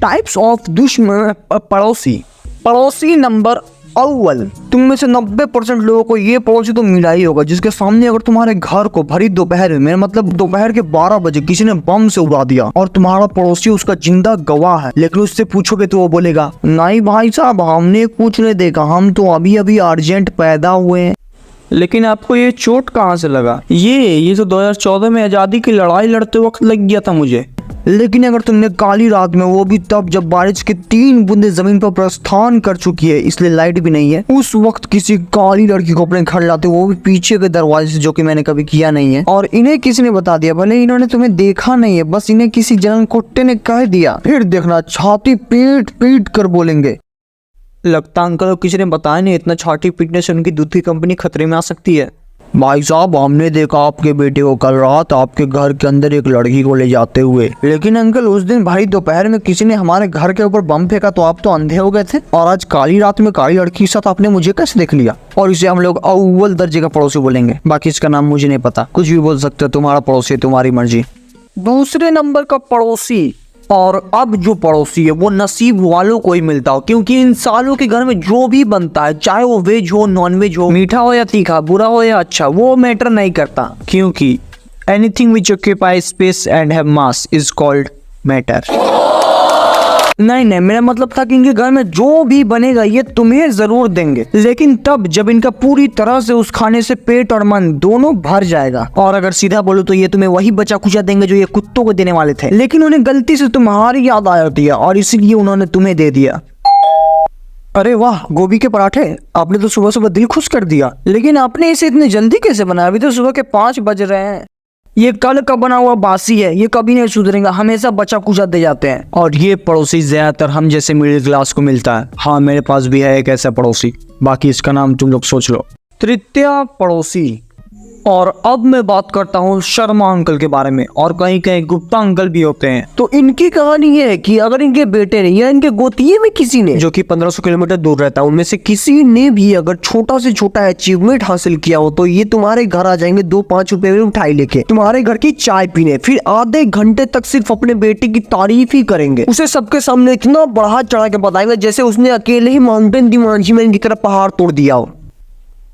Types of दुश्मन पड़ोसी। पड़ोसी नंबर अव्वल, तुम में से 90% लोगों को ये पड़ोसी तो मिला ही होगा जिसके सामने अगर तुम्हारे घर को भरी दोपहर में, मेरा मतलब दोपहर के 12 बजे किसी ने बम से उड़ा दिया और तुम्हारा पड़ोसी उसका जिंदा गवाह है, लेकिन उससे पूछोगे तो वो बोलेगा नहीं भाई साहब हमने कुछ नहीं देखा, हम तो अभी अभी अर्जेंट पैदा हुए हैं। लेकिन आपको ये चोट कहाँ से लगा? ये तो 2014 में आज़ादी की लड़ाई लड़ते वक्त लग गया था मुझे। लेकिन अगर तुमने काली रात में, वो भी तब जब बारिश की 3 बूंदे जमीन पर प्रस्थान कर चुकी है इसलिए लाइट भी नहीं है, उस वक्त किसी काली लड़की को अपने घर लाते, वो भी पीछे के दरवाजे से, जो कि मैंने कभी किया नहीं है, और इन्हें किसी ने बता दिया, भले इन्होंने तुम्हें देखा नहीं है, बस इन्हें किसी जलन कुत्ते ने कह दिया, फिर देखना छाती पीट पीट कर बोलेंगे लगता अंकल को किसी ने बताया नहीं, इतना छाती पीटने से उनकी दूध की कंपनी खतरे में आ सकती है। भाई साहब हमने देखा आपके बेटे को कल रात आपके घर के अंदर एक लड़की को ले जाते हुए। लेकिन अंकल उस दिन भाई दोपहर में किसी ने हमारे घर के ऊपर बम फेंका तो आप तो अंधे हो गए थे, और आज काली रात में काली लड़की के साथ आपने मुझे कैसे देख लिया? और इसे हम लोग अव्वल दर्जे का पड़ोसी बोलेंगे, बाकी इसका नाम मुझे नहीं पता, कुछ भी बोल सकते हो, तुम्हारा पड़ोसी तुम्हारी मर्जी। दूसरे नंबर का पड़ोसी, और अब जो पड़ोसी है वो नसीब वालों को ही मिलता हो, क्योंकि इन सालों के घर में जो भी बनता है, चाहे वो वेज हो नॉन वेज हो, मीठा हो या तीखा, बुरा हो या अच्छा, वो मैटर नहीं करता, क्योंकि anything which occupy space and have mass is called matter. नहीं, मेरा मतलब था कि इनके घर में जो भी बनेगा ये तुम्हें जरूर देंगे, लेकिन तब जब इनका पूरी तरह से उस खाने से पेट और मन दोनों भर जाएगा। और अगर सीधा बोलो तो ये तुम्हें वही बचा खुचा देंगे जो ये कुत्तों को देने वाले थे, लेकिन उन्हें गलती से तुम्हारी याद आ जाती है और इसीलिए उन्होंने तुम्हें दे दिया। अरे वाह गोभी के पराठे, आपने तो सुबह सुबह दिल खुश कर दिया, लेकिन आपने इसे इतनी जल्दी कैसे बनाया? अभी तो सुबह के 5 बज रहे हैं। ये कल का बना हुआ बासी है, ये कभी नहीं सुधरेगा, हमेशा बचा कुचा दे जाते हैं। और ये पड़ोसी ज्यादातर हम जैसे मिडिल क्लास को मिलता है। हाँ मेरे पास भी है एक ऐसा पड़ोसी, बाकी इसका नाम तुम लोग सोच लो। तृतीय पड़ोसी, और अब मैं बात करता हूँ शर्मा अंकल के बारे में, और कहीं कहीं गुप्ता अंकल भी होते हैं। तो इनकी कहानी ये है कि अगर इनके बेटे ने या इनके गोतिये में किसी ने, जो कि 1500 किलोमीटर दूर रहता है, उनमें से किसी ने भी अगर छोटा से छोटा अचीवमेंट हासिल किया हो तो ये तुम्हारे घर आ जाएंगे 2-5 रुपए में मिठाई लेके, तुम्हारे घर की चाय पीने, फिर आधे घंटे तक सिर्फ अपने बेटे की तारीफ ही करेंगे, उसे सबके सामने इतना बढ़ा चढ़ा के बताएंगे जैसे उसने अकेले ही माउंटेन दिमागी मैन की तरह पहाड़ तोड़ दिया हो।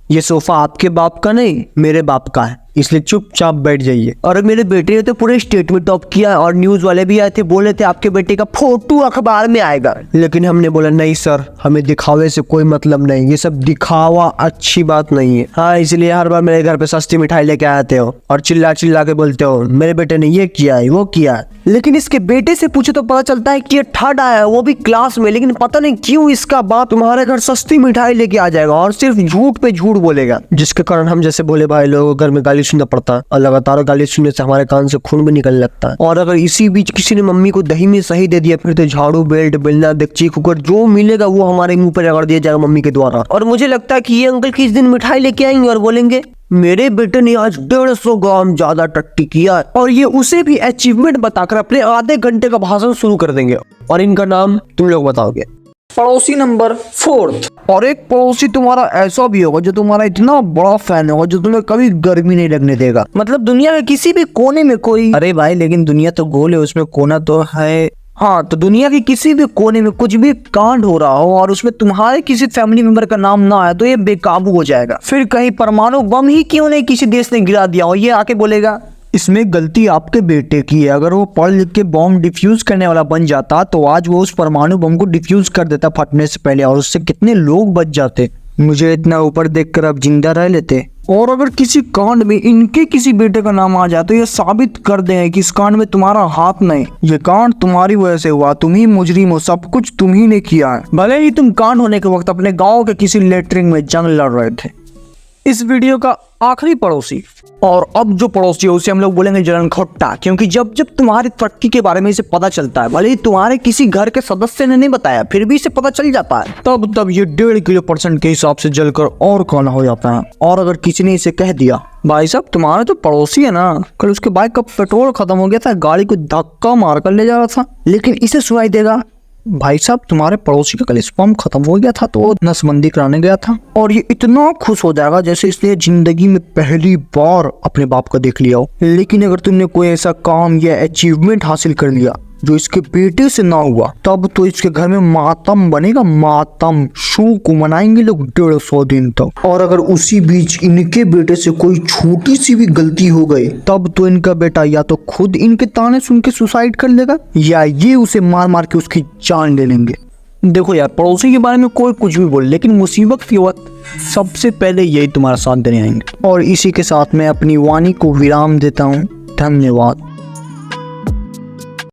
ये सोफा आपके बाप का नहीं मेरे बाप का है, इसलिए चुपचाप बैठ जाइए। और मेरे बेटे ने तो पूरे स्टेट में टॉप किया, और न्यूज वाले भी आए थे, बोले थे आपके बेटे का फोटो अखबार में आएगा, लेकिन हमने बोला नहीं सर, हमें दिखावे से कोई मतलब नहीं, ये सब दिखावा अच्छी बात नहीं है। हाँ इसलिए हर बार मेरे घर पे सस्ती मिठाई लेके आते हो और चिल्ला चिल्ला के बोलते हो मेरे बेटे ने ये किया है वो किया है। लेकिन इसके बेटे से पूछे तो पता चलता है कि ये थर्ड आया है, वो भी क्लास में, लेकिन पता नहीं क्यों इसका बाप तुम्हारे घर सस्ती मिठाई लेके आ जाएगा और सिर्फ झूठ पे झूठ बोलेगा, जिसके कारण हम जैसे बोले भाई लोगों घर में गाली सुनना पड़ता है, और लगातार गाली सुनने से हमारे कान से खून भी निकलने लगता है। और अगर इसी बीच किसी ने मम्मी को दही में सही दे दिया, फिर तो झाड़ू बेल्ट बेलना डेगची कुकर जो मिलेगा वो हमारे मुंह पर रगड़ दिया जाएगा मम्मी के द्वारा। और मुझे लगता है कि ये अंकल किस दिन मिठाई लेके आएंगे और बोलेंगे मेरे बेटे ने आज 150 ग्राम ज्यादा टट्टी किया, और ये उसे भी अचीवमेंट बताकर अपने आधे घंटे का भाषण शुरू कर देंगे, और इनका नाम तुम लोग बताओगे। पड़ोसी नंबर 4, और एक पड़ोसी तुम्हारा ऐसा भी होगा जो तुम्हारा इतना बड़ा फैन होगा जो तुम्हें कभी गर्मी नहीं लगने देगा, मतलब दुनिया के किसी भी कोने में कोई, अरे भाई लेकिन दुनिया तो गोल है, उसमें कोना तो है। हाँ तो दुनिया के किसी भी कोने में कुछ भी कांड हो रहा हो और उसमें तुम्हारे किसी फैमिली मेंबर का नाम ना आए तो ये बेकाबू हो जाएगा। फिर कहीं परमाणु बम ही क्यों नहीं किसी देश ने गिरा दिया हो, ये आके बोलेगा इसमें गलती आपके बेटे की है, अगर वो पढ़ लिख के बॉम्ब डिफ्यूज करने वाला बन जाता तो आज वो उस परमाणु बम को डिफ्यूज कर देता फटने से पहले, और उससे कितने लोग बच जाते। मुझे इतना ऊपर देखकर अब जिंदा रह लेते। और अगर किसी कांड में इनके किसी बेटे का नाम आ जाए तो ये साबित कर दे कि इस कांड में तुम्हारा हाथ नहीं, ये कांड तुम्हारी वजह से हुआ, तुम ही मुजरिम हो, सब कुछ तुम ही ने किया है, भले ही तुम कांड होने के वक्त अपने गाँव के किसी लेटरिन में जंग लड़ रहे थे। इस वीडियो का आखिरी पड़ोसी, और अब जो पड़ोसी है उसे हम लोग बोलेंगे जलन खट्टा, क्योंकि जब जब तुम्हारी तरक्की के बारे में इसे पता चलता है, भले ही तुम्हारे किसी घर के सदस्य ने नहीं बताया फिर भी इसे पता चल जाता है, तब ये 1.5 किलो% के हिसाब से जलकर और काला हो जाता है। और अगर किसी ने इसे कह दिया भाई साहब तुम्हारा तो पड़ोसी है ना, कल उसके बाइक का पेट्रोल खत्म हो गया था, गाड़ी को धक्का मार कर ले जा रहा था, लेकिन इसे सुनाई देगा भाई साहब तुम्हारे पड़ोसी का कल स्पर्म खत्म हो गया था तो वो नसबंदी कराने गया था, और ये इतना खुश हो जाएगा जैसे इसलिए जिंदगी में पहली बार अपने बाप को देख लिया हो। लेकिन अगर तुमने कोई ऐसा काम या अचीवमेंट हासिल कर लिया जो इसके बेटे से ना हुआ, तब तो इसके घर में मातम बनेगा, मातम। शोक को मनाएंगे लोग 150 दिन तक। और अगर उसी बीच इनके बेटे से कोई छोटी सी भी गलती हो गई, तब तो इनका बेटा या तो खुद इनके ताने सुन के सुसाइड कर लेगा, या ये उसे मार मार के उसकी जान ले लेंगे। देखो यार, पड़ोसी के बारे में कोई कुछ भी बोले, लेकिन मुसीबत के वक्त सबसे पहले यही तुम्हारा साथ देने आएंगे। और इसी के साथ मैं अपनी वाणी को विराम देता हूँ। धन्यवाद।